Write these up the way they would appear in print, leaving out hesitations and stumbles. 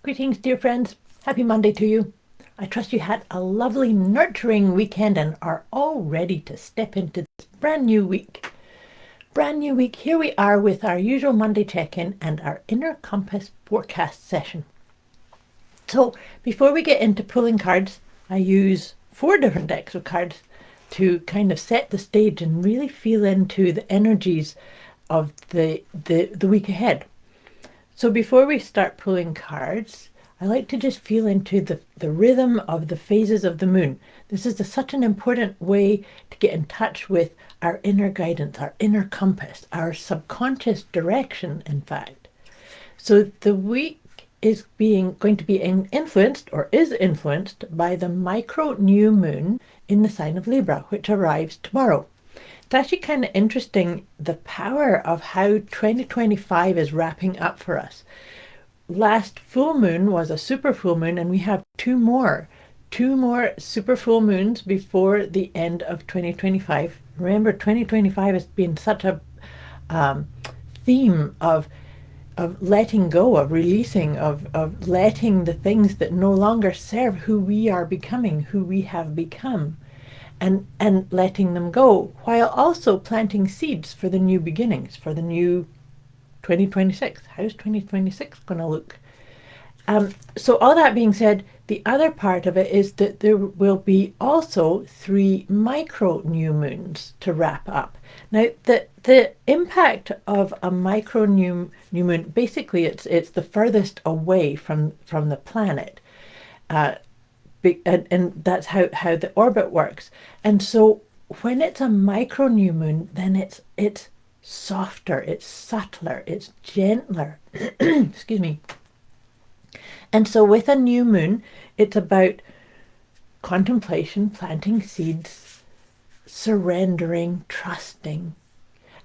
Greetings, dear friends. Happy Monday to you. I trust you had a lovely, nurturing weekend and are all ready to step into this brand new week. Brand new week. Here we are with our usual Monday check-in and our Inner Compass forecast session. So before we get into pulling cards, I use 4 different decks of cards to kind of set the stage and really feel into the energies of the week ahead. So before we start pulling cards, I like to just feel into the rhythm of the phases of the moon. This is such an important way to get in touch with our inner guidance, our inner compass, our subconscious direction, in fact. So the week is going to be influenced or is influenced by the micro new moon in the sign of Libra, which arrives tomorrow. It's actually kind of interesting the power of how 2025 is wrapping up for us. Last full moon was a super full moon, and we have two more super full moons before the end of 2025. Remember, 2025 has been such a theme of letting go, of releasing, of letting the things that no longer serve who we are becoming, who we have become. And letting them go, while also planting seeds for the new beginnings, for the new 2026. How's 2026 going to look? So all that being said, the other part of it is that there will be also 3 micro new moons to wrap up. Now, the impact of a micro new moon, basically it's the furthest away from the planet. And that's how the orbit works. And so when it's a micro new moon, then it's softer, it's subtler, it's gentler. Excuse me. And so with a new moon, it's about contemplation, planting seeds, surrendering, trusting.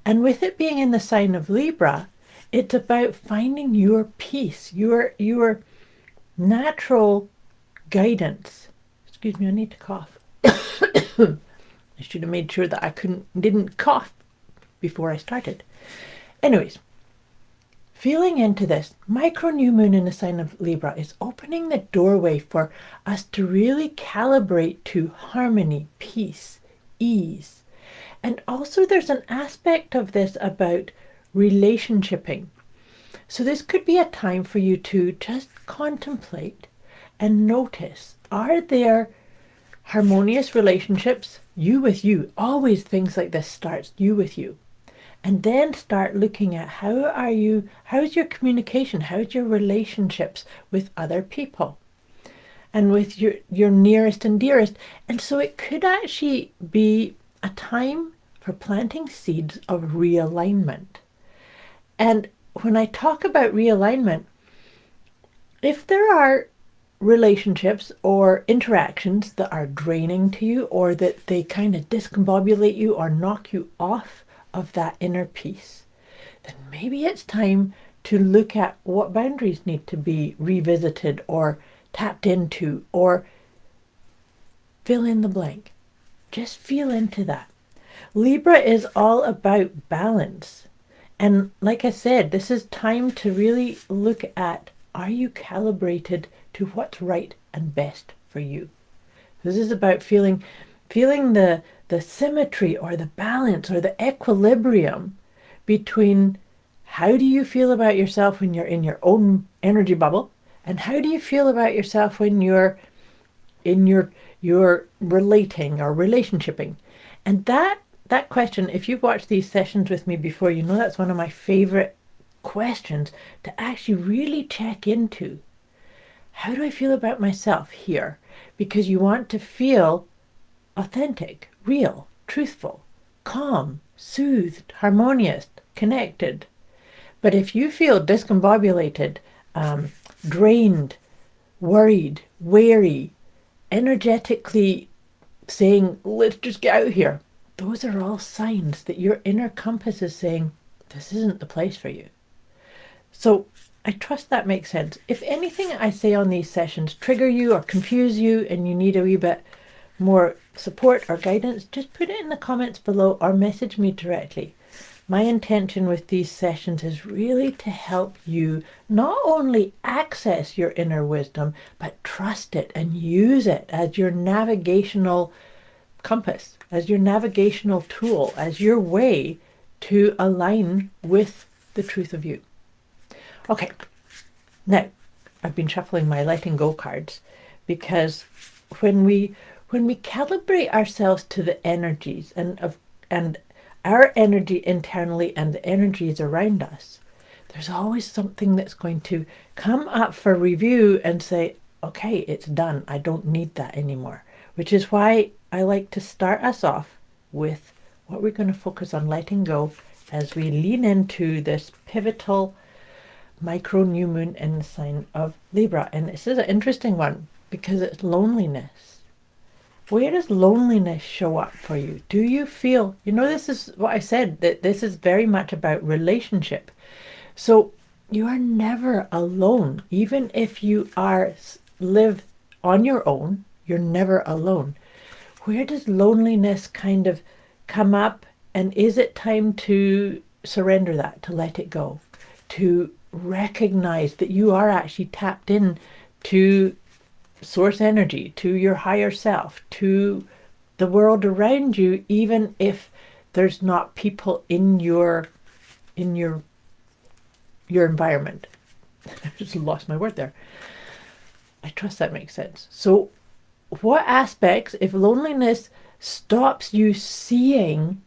And with it being in the sign of Libra, it's about finding your peace, your natural guidance. Excuse me, I need to cough. I should have made sure that I didn't cough before I started. Anyways, feeling into this micro new moon in the sign of Libra is opening the doorway for us to really calibrate to harmony, peace, ease. And also there's an aspect of this about relationshiping. So this could be a time for you to just contemplate and notice, are there harmonious relationships, you with you? Always things like this starts you with you. And then start looking at how's your communication, how's your relationships with other people and with your nearest and dearest. And so it could actually be a time for planting seeds of realignment. And when I talk about realignment, if there are relationships or interactions that are draining to you, or that they kind of discombobulate you or knock you off of that inner peace, then maybe it's time to look at what boundaries need to be revisited or tapped into, or fill in the blank. Just feel into that. Libra is all about balance. And like I said, this is time to really look at, are you calibrated to what's right and best for you? This is about feeling the symmetry or the balance or the equilibrium between how do you feel about yourself when you're in your own energy bubble, and how do you feel about yourself when you're in your relating or relationshiping. And that question, if you've watched these sessions with me before, you know that's one of my favorite questions to actually really check into. How do I feel about myself here? Because you want to feel authentic, real, truthful, calm, soothed, harmonious, connected. But if you feel discombobulated, drained, worried, wary, energetically saying, let's just get out here, those are all signs that your inner compass is saying, this isn't the place for you. So I trust that makes sense. If anything I say on these sessions trigger you or confuse you and you need a wee bit more support or guidance, just put it in the comments below or message me directly. My intention with these sessions is really to help you not only access your inner wisdom, but trust it and use it as your navigational compass, as your navigational tool, as your way to align with the truth of you. Okay, now I've been shuffling my letting go cards because when we calibrate ourselves to the energies and our energy internally and the energies around us, there's always something that's going to come up for review and say, okay, it's done. I don't need that anymore. Which is why I like to start us off with what we're going to focus on letting go as we lean into this pivotal micro new moon in the sign of Libra. And this is an interesting one because it's loneliness. Where does loneliness show up for you? Do you feel, this is what I said, that this is very much about relationship. So you are never alone. Even if you live on your own, you're never alone. Where does loneliness kind of come up? And is it time to surrender that, to let it go, to recognize that you are actually tapped in to source energy, to your higher self, to the world around you, even if there's not people in your environment. I just lost my word there. I trust that makes sense. So what aspects, if loneliness stops you seeing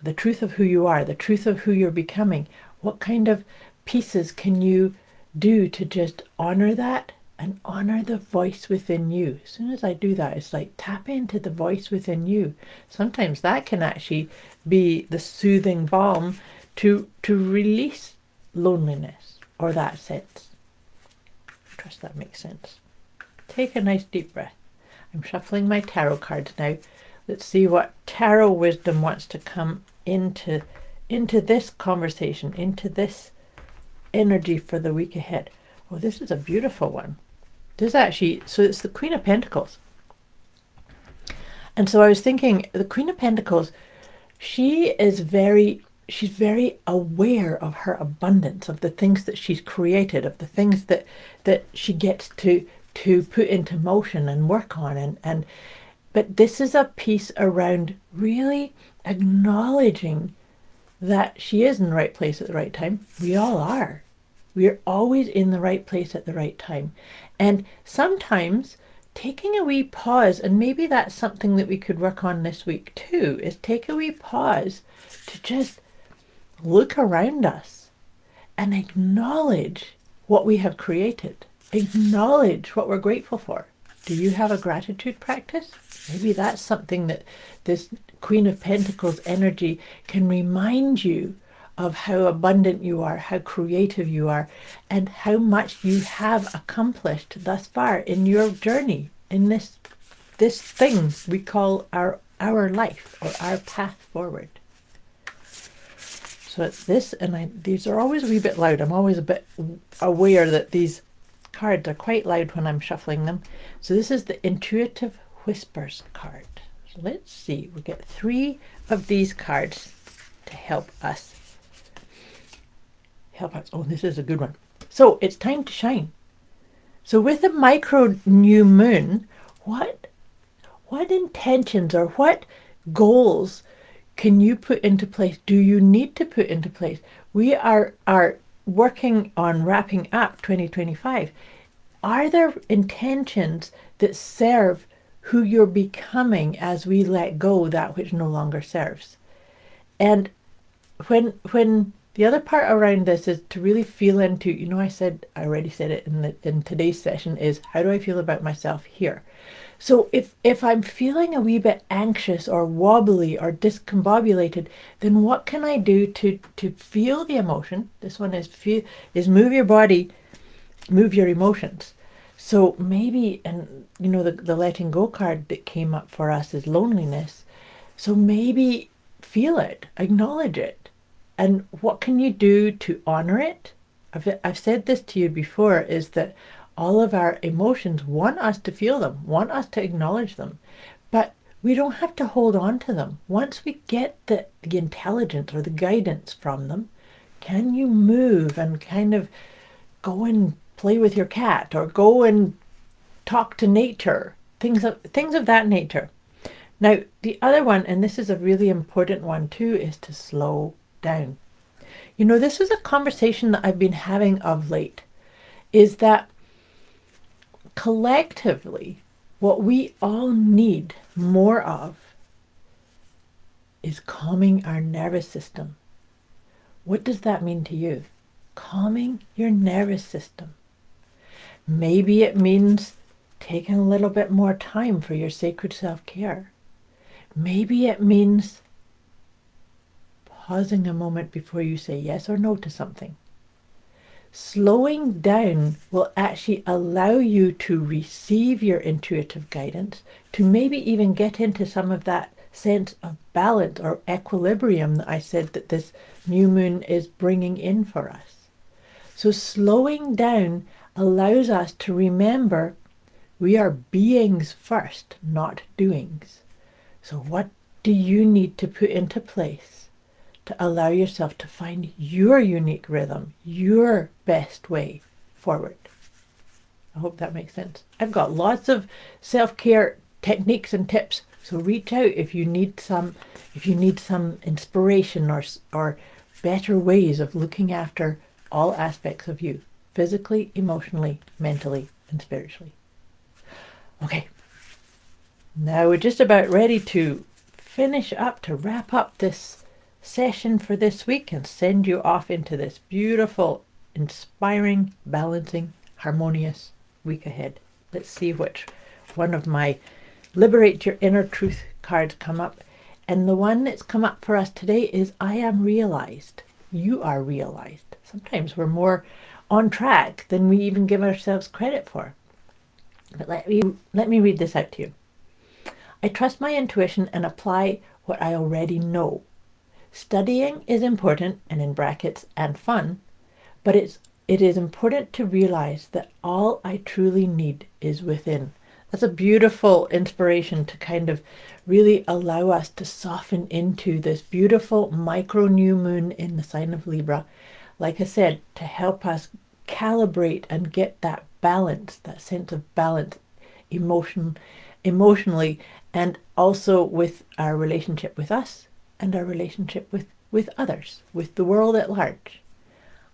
the truth of who you are, the truth of who you're becoming, what kind of pieces can you do to just honor that and honor the voice within you? As soon as I do that, it's like tap into the voice within you. Sometimes that can actually be the soothing balm to release loneliness or that sense. I trust that makes sense. Take a nice deep breath. I'm shuffling my tarot cards now. Let's see what tarot wisdom wants to come into this conversation, into this energy for the week ahead. Oh, this is a beautiful one. This actually, so it's the Queen of Pentacles. And so I was thinking, the Queen of Pentacles, she's very aware of her abundance, of the things that she's created, of the things that she gets to put into motion and work on. But this is a piece around really acknowledging that she is in the right place at the right time. We all are. We are always in the right place at the right time. And sometimes taking a wee pause, and maybe that's something that we could work on this week too, is take a wee pause to just look around us and acknowledge what we have created. Acknowledge what we're grateful for. Do you have a gratitude practice? Maybe that's something that this Queen of Pentacles energy can remind you of, how abundant you are, how creative you are, and how much you have accomplished thus far in your journey, in this thing we call our life or our path forward. So it's this, and these are always a wee bit loud. I'm always a bit aware that these cards are quite loud when I'm shuffling them. So this is the Intuitive Whispers card. So let's see, we get 3 of these cards to help us. Oh, this is a good one. So it's time to shine. So with the micro new moon, what intentions or what goals can you put into place? Do you need to put into place? We are working on wrapping up 2025. Are there intentions that serve who you're becoming as we let go that which no longer serves? And when the other part around this is to really feel into, I already said it in today's session, is how do I feel about myself here? So if I'm feeling a wee bit anxious or wobbly or discombobulated, then what can I do to feel the emotion? This one is move your body, move your emotions. So maybe, and the letting go card that came up for us is loneliness. So maybe feel it, acknowledge it. And what can you do to honor it? I've said this to you before, is that all of our emotions want us to feel them, want us to acknowledge them. But We don't have to hold on to them. Once we get the intelligence or the guidance from them, can you move and kind of go and play with your cat or go and talk to nature? Things of that nature. Now, the other one, and this is a really important one too, is to slow down. You know, this is a conversation that I've been having of late, is that collectively, what we all need more of is calming our nervous system. What does that mean to you? Calming your nervous system. Maybe it means taking a little bit more time for your sacred self-care. Maybe it means pausing a moment before you say yes or no to something. Slowing down will actually allow you to receive your intuitive guidance, to maybe even get into some of that sense of balance or equilibrium that I said that this new moon is bringing in for us. So slowing down allows us to remember we are beings first, not doings. So what do you need to put into place to allow yourself to find your unique rhythm, your best way forward? I hope that makes sense. I've got lots of self-care techniques and tips, so reach out if you need some inspiration or better ways of looking after all aspects of you, physically, emotionally, mentally, and spiritually. Okay, now we're just about ready to finish up, to wrap up this session for this week and send you off into this beautiful, inspiring, balancing, harmonious week ahead. Let's see which one of my Liberate Your Inner Truth cards come up. And the one that's come up for us today is I am realized. You are realized. Sometimes we're more on track than we even give ourselves credit for. But let me read this out to you. I trust my intuition and apply what I already know. Studying is important, and in brackets, and fun, but it is important to realize that all I truly need is within. That's a beautiful inspiration to kind of really allow us to soften into this beautiful micro new moon in the sign of Libra. Like I said, to help us calibrate and get that balance, that sense of balance emotionally, and also with our relationship with us and our relationship with others, with the world at large.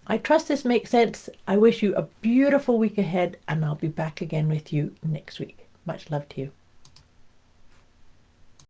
I trust this makes sense. I wish you a beautiful week ahead, and I'll be back again with you next week. Much love to you.